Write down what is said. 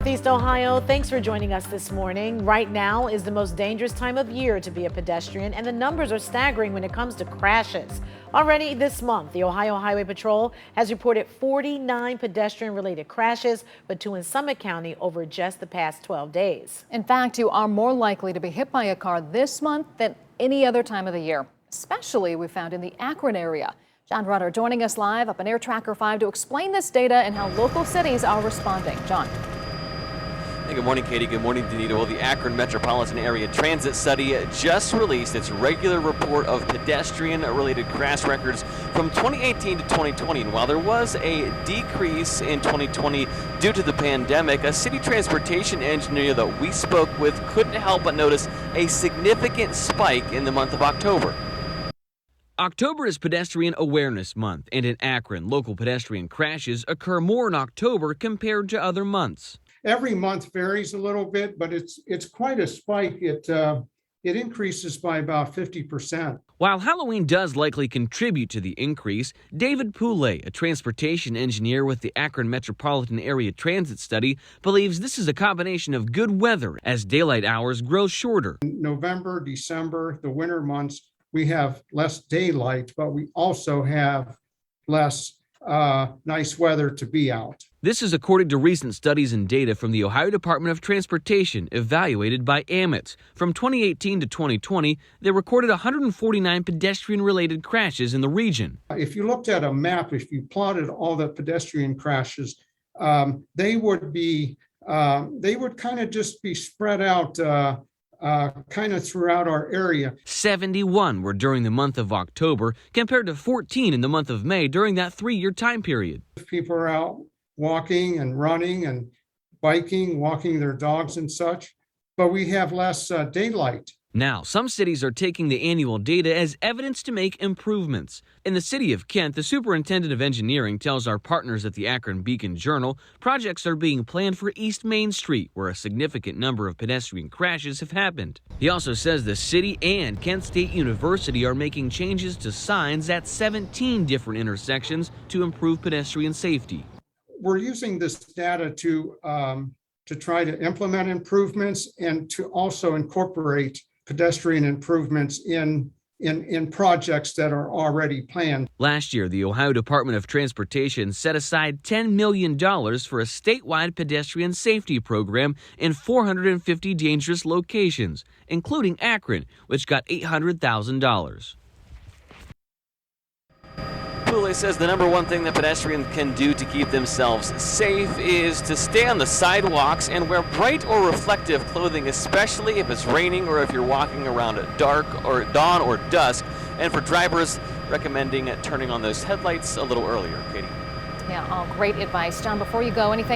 Northeast Ohio, thanks for joining us this morning. Right now is the most dangerous time of year to be a pedestrian, and the numbers are staggering when it comes to crashes. Already this month, the Ohio Highway Patrol has reported 49 pedestrian-related crashes, but 2 in Summit County over just the past 12 days. In fact, you are more likely to be hit by a car this month than any other time of the year, especially we found in the Akron area. John Rutter joining us live up on Air Tracker 5 to explain this data and how local cities are responding. John. Hey, good morning, Katie. Good morning, Danita. Well, the Akron Metropolitan Area Transit Study just released its regular report of pedestrian-related crash records from 2018 to 2020. And while there was a decrease in 2020 due to the pandemic, a city transportation engineer that we spoke with couldn't help but notice a significant spike in the month of October. October is Pedestrian Awareness Month, and in Akron, local pedestrian crashes occur more in October compared to other months. Every month varies a little bit, but it's quite a spike. It increases by about 50%. While Halloween does likely contribute to the increase, David Poulet, a transportation engineer with the Akron Metropolitan Area Transit Study, believes this is a combination of good weather as daylight hours grow shorter. In November, December, the winter months, we have less daylight, but we also have less nice weather to be out. This is according to recent studies and data from the Ohio Department of Transportation evaluated by AMITS. From 2018 to 2020, they recorded 149 pedestrian-related crashes in the region. If you looked at a map, if you plotted all the pedestrian crashes, they would kind of just be spread out kind of throughout our area. 71 were during the month of October, compared to 14 in the month of May during that 3-year time period. People are out walking and running and biking, walking their dogs and such, but we have less daylight. Now, some cities are taking the annual data as evidence to make improvements. In the city of Kent, the superintendent of engineering tells our partners at the Akron Beacon-Journal projects are being planned for East Main Street, where a significant number of pedestrian crashes have happened. He also says the city and Kent State University are making changes to signs at 17 different intersections to improve pedestrian safety. We're using this data to try to implement improvements and to also incorporate pedestrian improvements in projects that are already planned. Last year, the Ohio Department of Transportation set aside $10 million for a statewide pedestrian safety program in 450 dangerous locations, including Akron, which got $800,000. Poulet says the number one thing that pedestrians can do to keep themselves safe is to stay on the sidewalks and wear bright or reflective clothing, especially if it's raining or if you're walking around at dark or dawn or dusk. And for drivers, recommending turning on those headlights a little earlier. Katie. Yeah, all great advice. John, before you go, anything